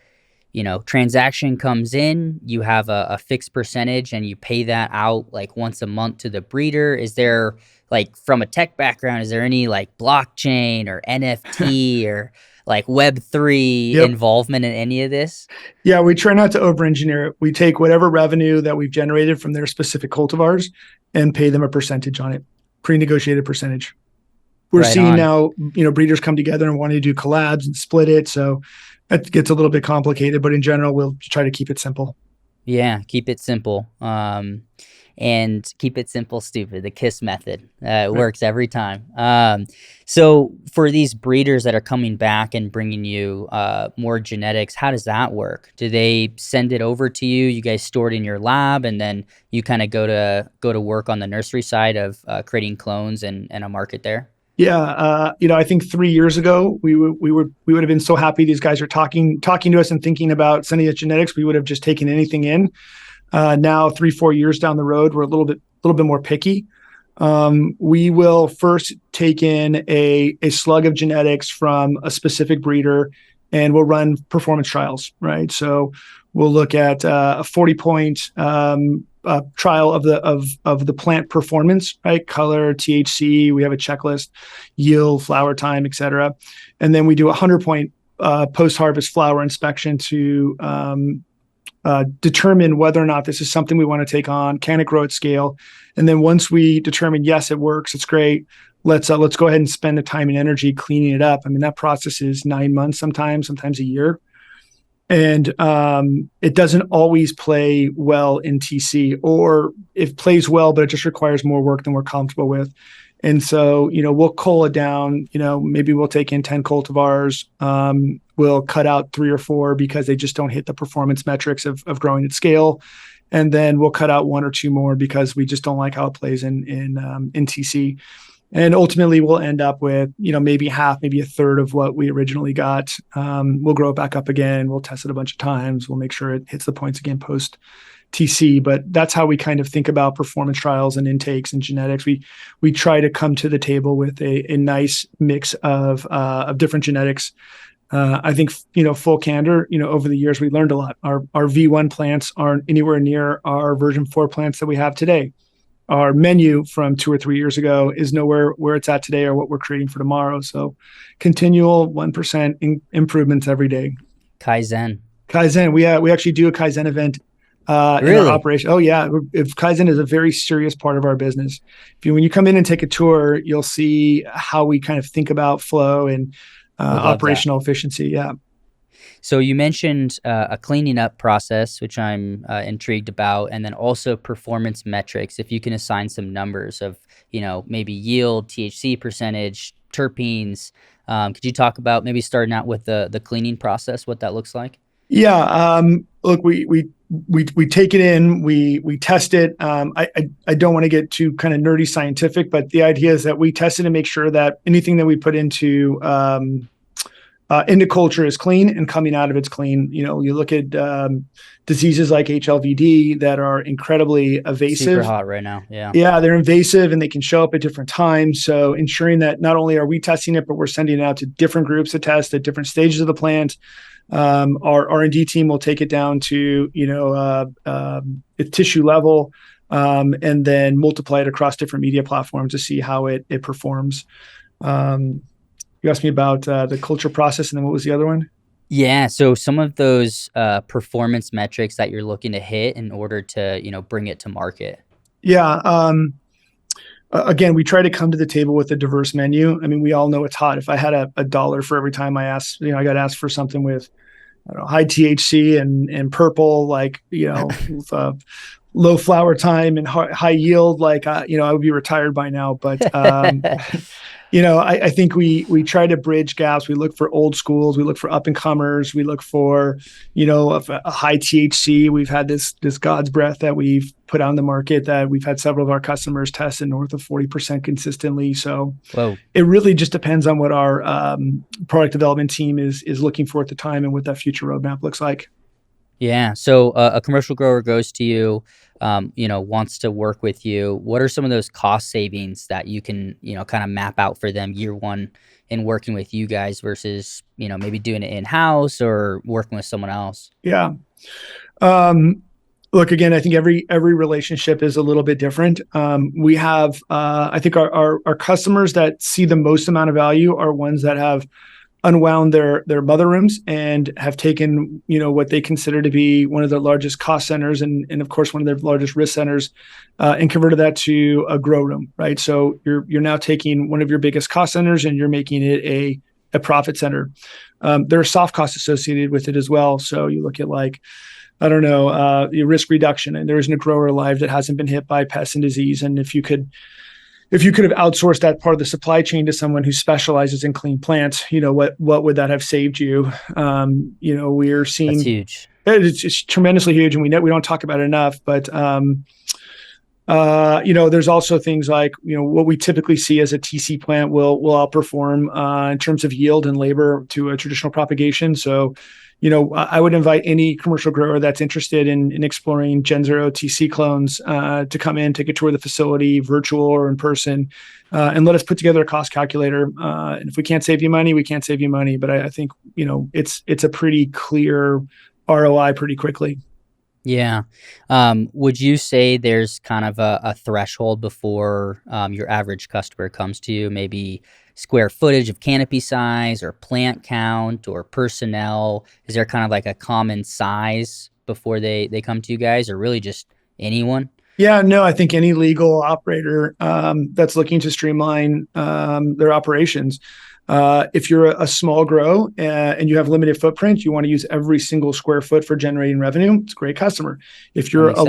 transaction comes in, you have a fixed percentage and you pay that out like once a month to the breeder? Is there, like, from a tech background, is there any like blockchain or NFT or like Web3 involvement in any of this? Yeah, we try not to over-engineer it. We take whatever revenue that we've generated from their specific cultivars and pay them a percentage on it, pre-negotiated percentage. We're seeing now, breeders come together and wanting to do collabs and split it. So that gets a little bit complicated, but in general, we'll try to keep it simple. Yeah, keep it simple. And keep it simple, stupid. The KISS method. It works every time. So for these breeders that are coming back and bringing you more genetics, how does that work? Do they send it over to you? You guys store it in your lab, and then you kind of go to work on the nursery side of creating clones and a market there? Yeah, I think 3 years ago we would have been so happy these guys are talking to us and thinking about sending us genetics. We would have just taken anything in. Now 3-4 years down the road, we're a little bit more picky. We will first take in a slug of genetics from a specific breeder, and we'll run performance trials, right? So we'll look at a 40-point trial of the plant performance, right? Color, THC. We have a checklist, yield, flower time, et cetera. And then we do a 100-point post-harvest flower inspection to determine whether or not this is something we want to take on. Can it grow at scale? And then once we determine, yes, it works, it's great, let's go ahead and spend the time and energy cleaning it up. I mean, that process is 9 months sometimes a year. And it doesn't always play well in TC, or it plays well, but it just requires more work than we're comfortable with. And so, we'll cull it down. Maybe we'll take in 10 cultivars. We'll cut out 3 or 4 because they just don't hit the performance metrics of growing at scale. And then we'll cut out 1 or 2 more because we just don't like how it plays in TC. And ultimately, we'll end up with, maybe half, maybe a third of what we originally got. We'll grow it back up again. We'll test it a bunch of times. We'll make sure it hits the points again post TC. But that's how we kind of think about performance trials and intakes and genetics. We try to come to the table with a nice mix of different genetics. I think, full candor, over the years, we learned a lot. Our V1 plants aren't anywhere near our version 4 plants that we have today. our menu from 2 or 3 years ago is nowhere where it's at today or what we're creating for tomorrow. So continual 1% improvements every day. Kaizen. Kaizen. We actually do a Kaizen event in our Really? operation. Oh yeah, if Kaizen is a very serious part of our business. When you come in and take a tour, you'll see how we kind of think about flow and Would love that. operational efficiency. Yeah. So you mentioned a cleaning up process, which I'm intrigued about, and then also performance metrics. If you can assign some numbers of, maybe yield, THC percentage, terpenes. Could you talk about maybe starting out with the cleaning process, what that looks like? Yeah. Look, we take it in, we test it. I don't want to get too kind of nerdy scientific, but the idea is that we test it and make sure that anything that we put into culture is clean and coming out of it's clean. You look at diseases like HLVD that are incredibly evasive. Super hot right now. Yeah. Yeah, they're invasive and they can show up at different times. So ensuring that not only are we testing it, but we're sending it out to different groups to test at different stages of the plant. Our R&D team will take it down to its tissue level, and then multiply it across different media platforms to see how it performs. You asked me about the culture process, and then what was the other one? Yeah. So some of those performance metrics that you're looking to hit in order to, bring it to market. Yeah. Again, we try to come to the table with a diverse menu. I mean, we all know it's hot. If I had a dollar for every time I asked, I got asked for something with, I don't know, high THC and purple, with, low flower time and high yield, I would be retired by now. But I think we try to bridge gaps. We look for old schools. We look for up and comers. We look for, a high THC. We've had this God's breath that we've put on the market that we've had several of our customers test in north of 40% consistently. So Whoa. It really just depends on what our product development team is looking for at the time and what that future roadmap looks like. Yeah. So a commercial grower goes to you, wants to work with you. What are some of those cost savings that you can, kind of map out for them year one in working with you guys versus, maybe doing it in-house or working with someone else? Yeah. Look, again, I think every relationship is a little bit different. We have, I think our customers that see the most amount of value are ones that have unwound their mother rooms and have taken, what they consider to be one of the largest cost centers and of course, one of their largest risk centers, and converted that to a grow room, right? So you're now taking one of your biggest cost centers and you're making it a profit center. There are soft costs associated with it as well. So you look at your risk reduction, and there isn't a grower alive that hasn't been hit by pests and disease. And if you could have outsourced that part of the supply chain to someone who specializes in clean plants, what would that have saved you? We're seeing That's huge. It's tremendously huge, and we don't talk about it enough. But there's also things like what we typically see as a TC plant will outperform in terms of yield and labor to a traditional propagation. So, I would invite any commercial grower that's interested in exploring Gen Zero TC clones to come in, take a tour of the facility, virtual or in person, and let us put together a cost calculator. And if we can't save you money, we can't save you money. But I think it's a pretty clear ROI pretty quickly. Yeah. Would you say there's kind of a threshold before your average customer comes to you? Maybe square footage of canopy size or plant count or personnel? Is there kind of like a common size before they come to you guys, or really just anyone? Yeah, no, I think any legal operator that's looking to streamline their operations. If you're a small grow and you have limited footprint, you want to use every single square foot for generating revenue. It's a great customer. If you're a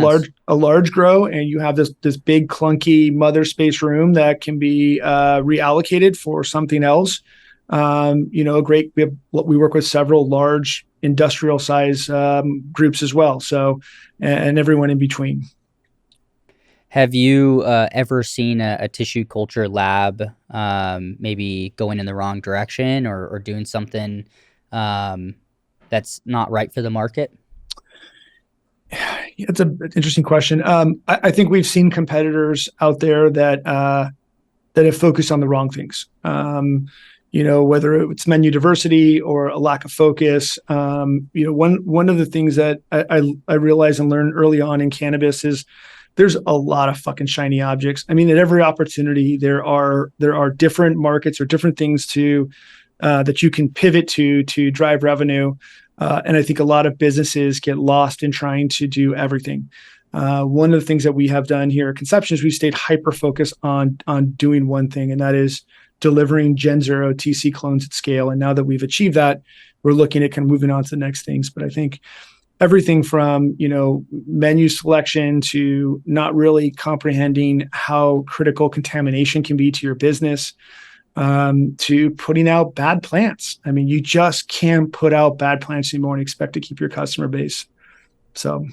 large grow and you have this big clunky mother space room that can be reallocated for something else, we work with several large industrial size groups as well. So, and everyone in between. Have you ever seen a tissue culture lab maybe going in the wrong direction or doing something that's not right for the market? It's an interesting question. I think we've seen competitors out there that have focused on the wrong things. Whether it's menu diversity or a lack of focus. One of the things that I realized and learned early on in cannabis is there's a lot of fucking shiny objects. I mean, at every opportunity, there are different markets or different things to that you can pivot to drive revenue. And I think a lot of businesses get lost in trying to do everything. One of the things that we have done here at Conception is we've stayed hyper focused on doing one thing, and that is delivering Gen Zero TC clones at scale. And now that we've achieved that, we're looking at kind of moving on to the next things. But I think everything from, menu selection to not really comprehending how critical contamination can be to your business, to putting out bad plants. I mean, you just can't put out bad plants anymore and expect to keep your customer base. So,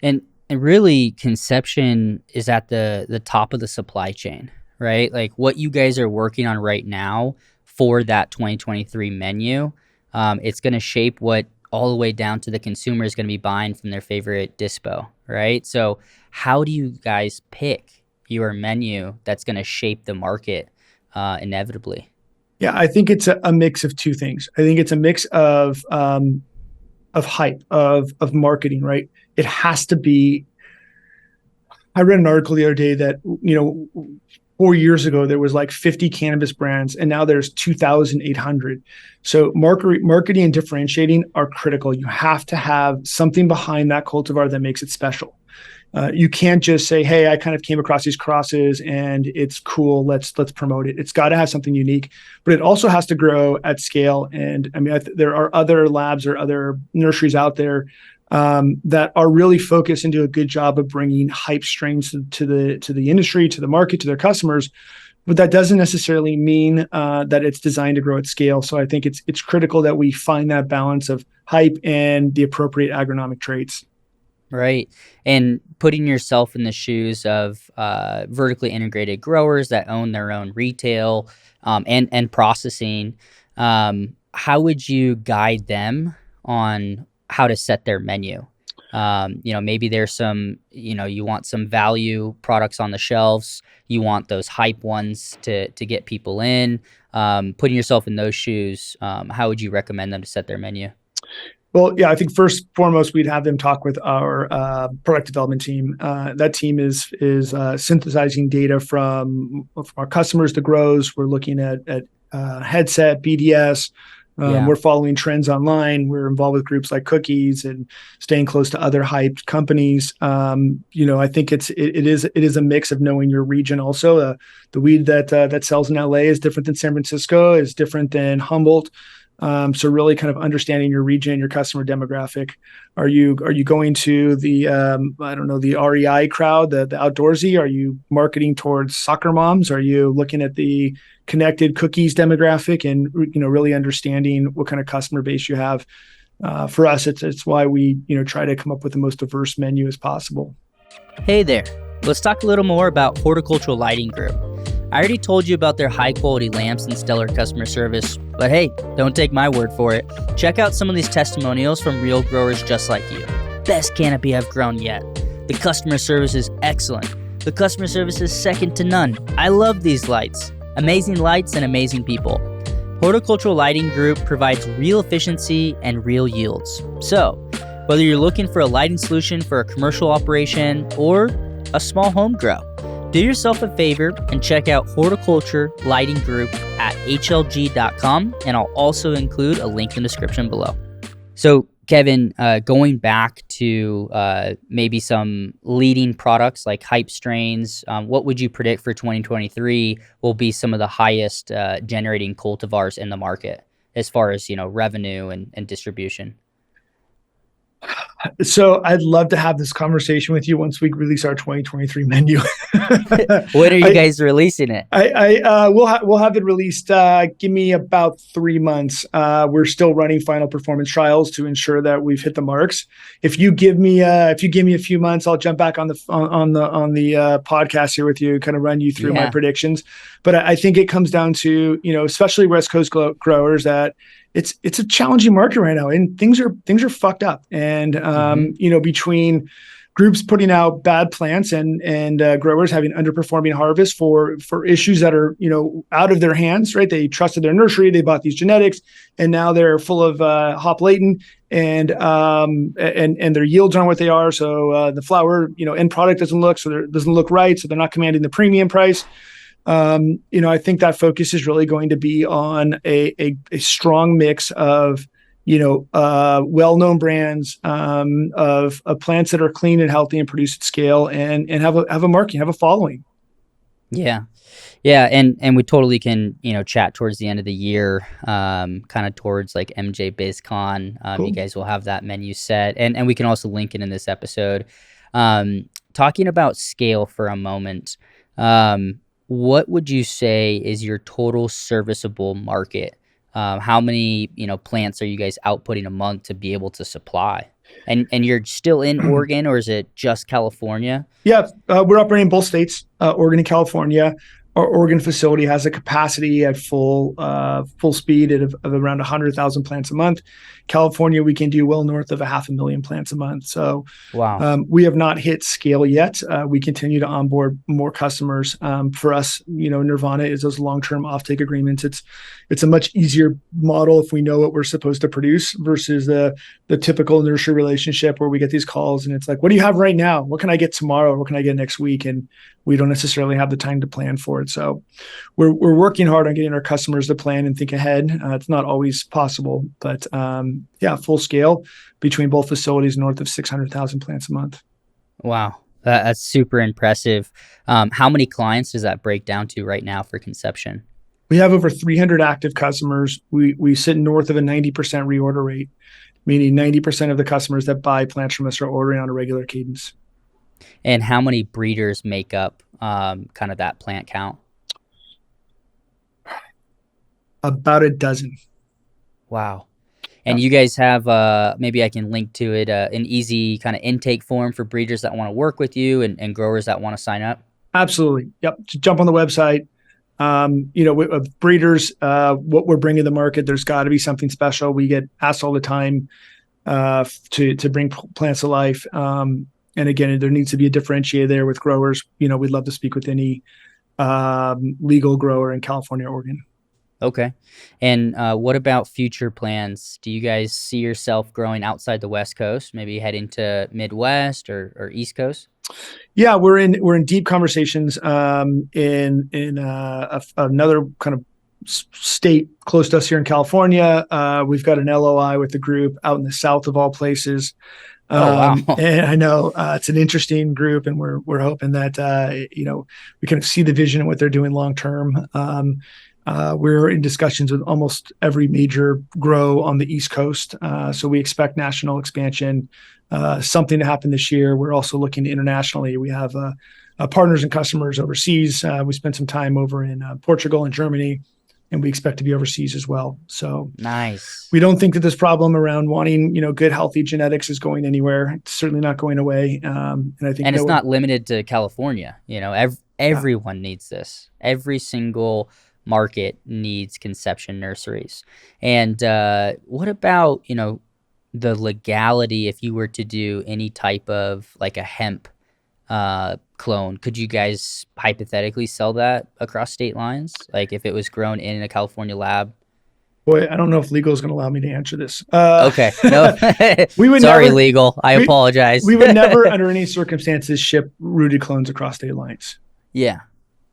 and really, Conception is at the top of the supply chain, right? Like what you guys are working on right now for that 2023 menu, it's going to shape what all the way down to the consumer is going to be buying from their favorite dispo, right? So how do you guys pick your menu that's going to shape the market inevitably? Yeah, I think it's a mix of two things. I think it's a mix of hype, of marketing, right? It has to be. I read an article the other day that, 4 years ago, there was like 50 cannabis brands, and now there's 2,800. So marketing and differentiating are critical. You have to have something behind that cultivar that makes it special. You can't just say, hey, I kind of came across these crosses and it's cool, let's promote it. It's got to have something unique, but it also has to grow at scale. And I mean, there are other labs or other nurseries out there that are really focused and do a good job of bringing hype strains to the industry, to the market, to their customers. But that doesn't necessarily mean that it's designed to grow at scale. So I think it's critical that we find that balance of hype and the appropriate agronomic traits. Right. And putting yourself in the shoes of vertically integrated growers that own their own retail and processing, how would you guide them on how to set their menu? Maybe there's some, you want some value products on the shelves. You want those hype ones to get people in. Putting yourself in those shoes, how would you recommend them to set their menu? Well, yeah, I think first and foremost, we'd have them talk with our product development team. That team is synthesizing data from our customers, the grows. We're looking at headset, BDS. We're following trends online. We're involved with groups like Cookies and staying close to other hyped companies. I think it is a mix of knowing your region. Also, the weed that sells in LA is different than San Francisco, is different than Humboldt. So really kind of understanding your region, your customer demographic. Are you going to the the REI crowd, the outdoorsy? Are you marketing towards soccer moms? Are you looking at the connected cookies demographic and really understanding what kind of customer base you have? For us, it's why we try to come up with the most diverse menu as possible. Hey there, let's talk a little more about Horticultural Lighting Group. I already told you about their high quality lamps and stellar customer service, but hey, don't take my word for it. Check out some of these testimonials from real growers just like you. Best canopy I've grown yet. The customer service is excellent. The customer service is second to none. I love these lights. Amazing lights and amazing people. Horticultural Lighting Group provides real efficiency and real yields. So, whether you're looking for a lighting solution for a commercial operation or a small home grow, do yourself a favor and check out Horticulture Lighting Group at hlg.com, and I'll also include a link in the description below. So, Kevin, going back to maybe some leading products like hype strains, what would you predict for 2023 will be some of the highest generating cultivars in the market as far as revenue and distribution? So I'd love to have this conversation with you once we release our 2023 menu. When are you guys releasing it? We'll have it released. Give me about 3 months. We're still running final performance trials to ensure that we've hit the marks. If you give me a few months, I'll jump back on the podcast here with you, kind of run you through my predictions. But I think it comes down to especially West Coast growers that it's a challenging market right now, and things are fucked up. And between groups putting out bad plants and growers having underperforming harvest for issues that are out of their hands, right? They trusted their nursery, they bought these genetics, and now they're full of hop latent, and their yields aren't what they are. So the flower, end product doesn't look right. So they're not commanding the premium price. I think that focus is really going to be on a strong mix of, well-known brands, of plants that are clean and healthy and produce at scale and have a market, have a following. Yeah. Yeah. And we totally can, chat towards the end of the year, kind of towards like MJ BizCon. Cool. You guys will have that menu set, and we can also link it in this episode. Talking about scale for a moment, what would you say is your total serviceable market? How many, plants are you guys outputting a month to be able to supply? And you're still in Oregon, or is it just California? Yeah, we're operating in both states, Oregon and California. Our Oregon facility has a capacity at full speed of around 100,000 plants a month. California, we can do well north of 500,000 plants a month. So Wow. we have not hit scale yet. We continue to onboard more customers. For us, Nirvana is those long-term offtake agreements. It's a much easier model if we know what we're supposed to produce versus the typical nursery relationship where we get these calls and it's like, what do you have right now? What can I get tomorrow? What can I get next week? And we don't necessarily have the time to plan for it. So we're working hard on getting our customers to plan and think ahead. It's not always possible, but full scale between both facilities, north of 600,000 plants a month. Wow. That's super impressive. How many clients does that break down to right now for Conception? We have over 300 active customers. We sit north of a 90% reorder rate, meaning 90% of the customers that buy plants from us are ordering on a regular cadence. And how many breeders make up kind of that plant count? About a dozen. Wow. And you guys have, maybe I can link to it, an easy kind of intake form for breeders that want to work with you and growers that want to sign up? Absolutely. Yep. Just jump on the website. With breeders, what we're bringing to the market, there's got to be something special. We get asked all the time to bring plants to life. And again, there needs to be a differentiator there with growers. We'd love to speak with any legal grower in California or Oregon. Okay. And what about future plans? Do you guys see yourself growing outside the West Coast, maybe heading to Midwest or East Coast? Yeah, we're in deep conversations in another kind of state close to us here in California. We've got an LOI with the group out in the south of all places. Oh, wow. And I know it's an interesting group, and we're hoping that we kind of see the vision of what they're doing long term. We're in discussions with almost every major grow on the East Coast, so we expect national expansion. Something to happen this year. We're also looking internationally. We have partners and customers overseas. We spent some time over in Portugal and Germany, and we expect to be overseas as well. So nice. We don't think that this problem around wanting, good, healthy genetics is going anywhere. It's certainly not going away. And I think, it's not limited to California. Everyone needs this. Every single market needs Conception Nurseries. And what about, the legality if you were to do any type of like a hemp clone? Could you guys hypothetically sell that across state lines? Like if it was grown in a California lab? Boy, I don't know if legal is going to allow me to answer this. Okay. No. Sorry, legal. I apologize. We would never, under any circumstances, ship rooted clones across state lines. Yeah.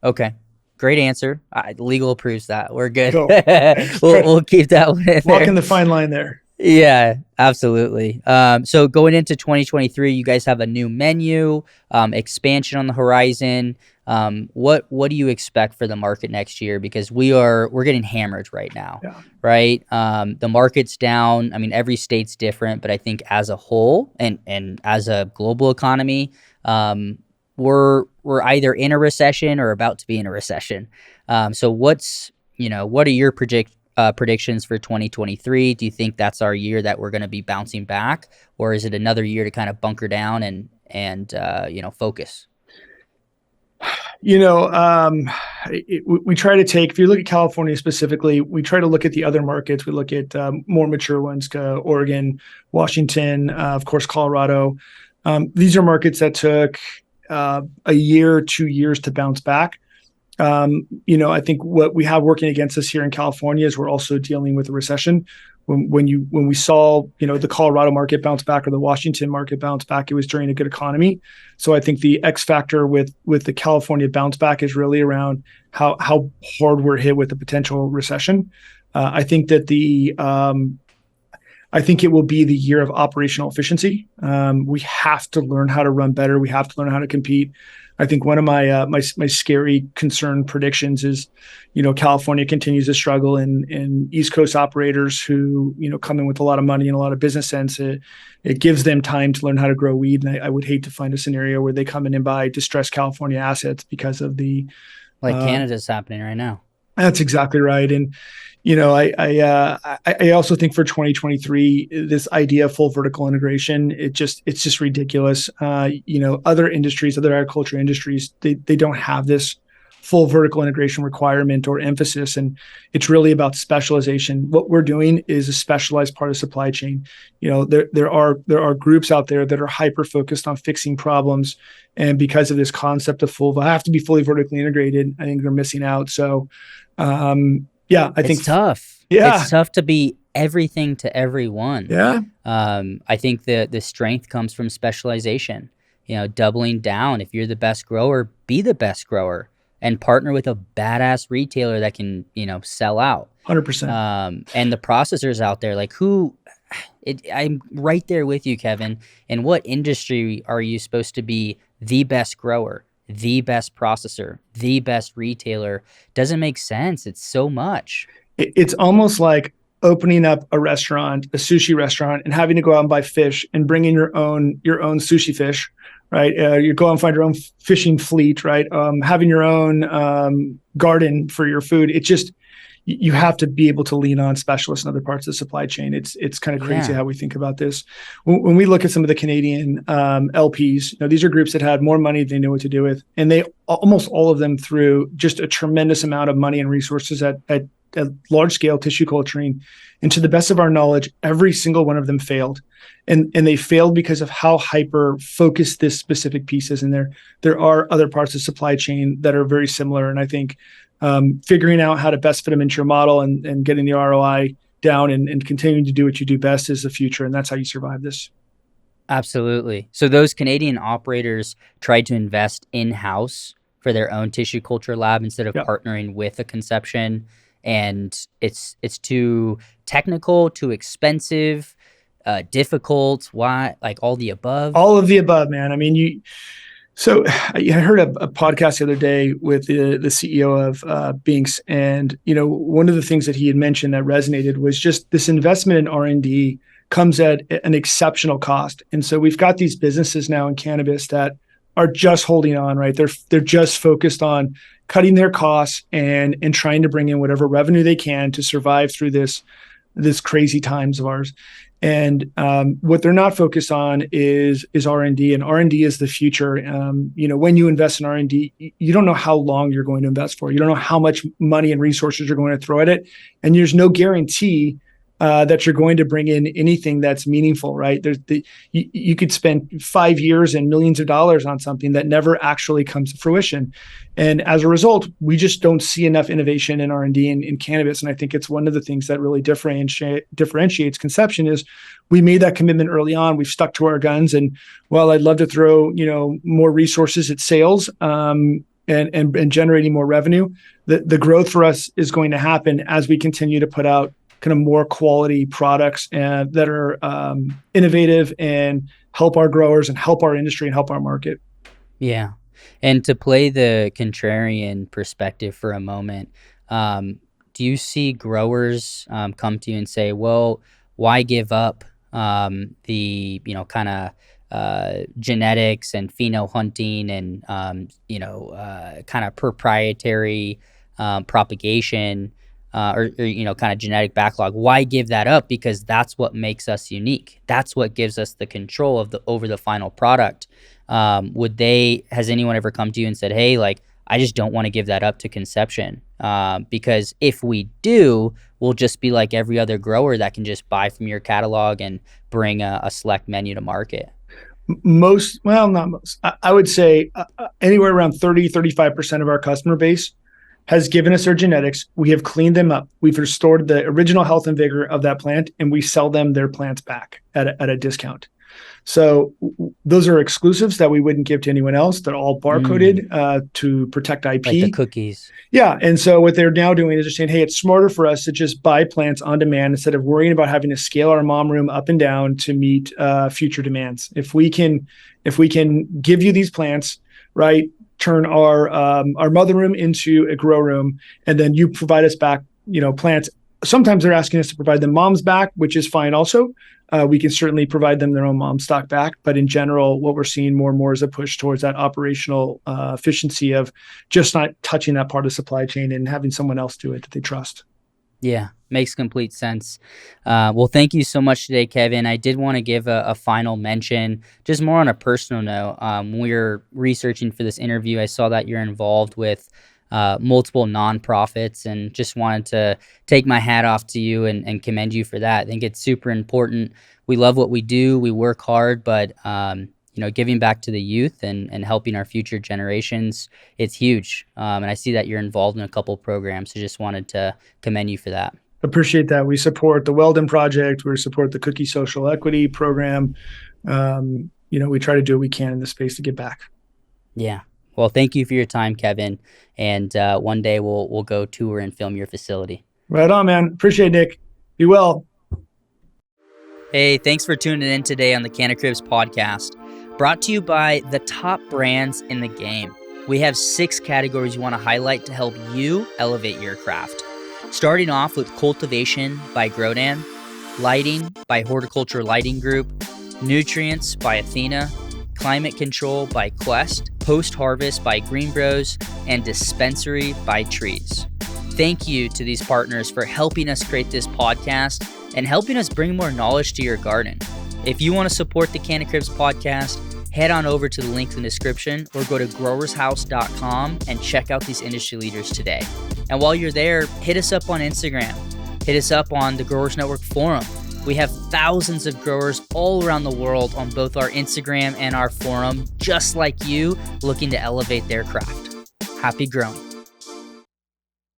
Okay. Great answer. Legal approves that. We're good. Cool. We'll keep that one in there. Walking the fine line there. Yeah, absolutely. So going into 2023, you guys have a new menu, expansion on the horizon. What do you expect for the market next year? Because we're getting hammered right now, right? The market's down. I mean, every state's different, but I think as a whole and as a global economy, we're either in a recession or about to be in a recession. So what are your predictions for 2023? Do you think that's our year that we're going to be bouncing back, or is it another year to kind of bunker down and focus? We try to take, if you look at California specifically, we try to look at the other markets. We look at more mature ones, Oregon, Washington, of course, Colorado. These are markets that took a year, 2 years to bounce back. I think what we have working against us here in California is we're also dealing with a recession. when we saw, the Colorado market bounce back or the Washington market bounce back, it was during a good economy. So I think the X factor with the California bounce back is really around how hard we're hit with the potential recession. I think that I think it will be the year of operational efficiency. We have to learn how to run better. We have to learn how to compete. I think one of my scary concern predictions is, California continues to struggle, and East Coast operators who come in with a lot of money and a lot of business sense, it gives them time to learn how to grow weed. And I would hate to find a scenario where they come in and buy distressed California assets because of the Like Canada's happening right now. That's exactly right. And I also think for 2023, this idea of full vertical integration, it's just ridiculous. Other industries, other agriculture industries, they don't have this full vertical integration requirement or emphasis, and it's really about specialization. What we're doing is a specialized part of supply chain. There are groups out there that are hyper focused on fixing problems, and because of this concept of I have to be fully vertically integrated, I think they're missing out. So I think it's tough. Yeah. It's tough to be everything to everyone. Yeah. I think the strength comes from specialization, doubling down. If you're the best grower, be the best grower and partner with a badass retailer that can, sell out. 100%. And the processors out there, I'm right there with you, Kevin. In what industry are you supposed to be the best grower, the best processor, the best retailer? Doesn't make sense. It's so much. It's almost like opening up a restaurant, a sushi restaurant, and having to go out and buy fish and bring in your own sushi fish, right? You go out and find your own fishing fleet, right? Having your own garden for your food. It's just, you have to be able to lean on specialists in other parts of the supply chain. It's kind of crazy how we think about this. When we look at some of the Canadian LPs, these are groups that had more money than they knew what to do with, and they almost all of them threw just a tremendous amount of money and resources at large scale tissue culturing. And to the best of our knowledge, every single one of them failed. And they failed because of how hyper focused this specific piece is. And there are other parts of supply chain that are very similar. And I think figuring out how to best fit them into your model and getting the ROI down and continuing to do what you do best is the future. And that's how you survive this. Absolutely. So those Canadian operators tried to invest in-house for their own tissue culture lab instead of partnering with a Conception. And it's too technical, too expensive, difficult. Why? Like all the above? All of the above, man. I mean, I heard a podcast the other day with the CEO of Binks, and one of the things that he had mentioned that resonated was just this investment in R&D comes at an exceptional cost. And so we've got these businesses now in cannabis that are just holding on, right? They're just focused on cutting their costs and trying to bring in whatever revenue they can to survive through this crazy times of ours. And what they're not focused on is R&D, and R&D is the future. When you invest in R&D, you don't know how long you're going to invest for. You don't know how much money and resources you're going to throw at it, and there's no guarantee that you're going to bring in anything that's meaningful, right? You could spend 5 years and millions of dollars on something that never actually comes to fruition. And as a result, we just don't see enough innovation in R&D in cannabis. And I think it's one of the things that really differentiates Conception is we made that commitment early on. We've stuck to our guns. And while I'd love to throw, more resources at sales, and generating more revenue, the growth for us is going to happen as we continue to put out kind of more quality products that are innovative and help our growers and help our industry and help our market. Yeah. And to play the contrarian perspective for a moment, do you see growers come to you and say, well, why give up the, kind of genetics and pheno hunting and, kind of proprietary propagation or kind of genetic backlog? Why give that up? Because that's what makes us unique. That's what gives us the control over the final product. Has anyone ever come to you and said, hey, I just don't want to give that up to Conception? Because if we do, we'll just be like every other grower that can just buy from your catalog and bring a select menu to market. Not most. I would say anywhere around 30, 35% of our customer base has given us their genetics. We have cleaned them up. We've restored the original health and vigor of that plant, and we sell them their plants back at a discount. So those are exclusives that we wouldn't give to anyone else. They're all barcoded to protect IP. Like the cookies. Yeah. And so what they're now doing is they're saying, hey, it's smarter for us to just buy plants on demand instead of worrying about having to scale our mom room up and down to meet future demands. If we can give you these plants, right, turn our mother room into a grow room, and then you provide us back, plants. Sometimes they're asking us to provide them moms back, which is fine also. We can certainly provide them their own mom stock back. But in general, what we're seeing more and more is a push towards that operational efficiency of just not touching that part of the supply chain and having someone else do it that they trust. Yeah, makes complete sense. Well, thank you so much today, Kevin. I did want to give a final mention, just more on a personal note. When we were researching for this interview, I saw that you're involved with multiple nonprofits, and just wanted to take my hat off to you and commend you for that. I think it's super important. We love what we do. We work hard, but giving back to the youth and helping our future generations, it's huge. And I see that you're involved in a couple programs, so just wanted to commend you for that. Appreciate that. We support the Weldon Project. We support the Cookie Social Equity Program. We try to do what we can in this space to give back. Yeah. Well, thank you for your time, Kevin. And one day we'll go tour and film your facility. Right on, man. Appreciate it, Nick. Be well. Hey, thanks for tuning in today on the Cannacribs podcast, brought to you by the top brands in the game. We have 6 categories we want to highlight to help you elevate your craft. Starting off with cultivation by Grodan, lighting by Horticulture Lighting Group, nutrients by Athena, climate control by Quest, post-harvest by GreenBroz, and dispensary by TREEZ. Thank you to these partners for helping us create this podcast and helping us bring more knowledge to your garden. If you want to support the Cannacribs podcast, head on over to the link in the description or go to growershouse.com and check out these industry leaders today. And while you're there, hit us up on Instagram. Hit us up on the Growers Network forum. We have thousands of growers all around the world on both our Instagram and our forum, just like you, looking to elevate their craft. Happy growing.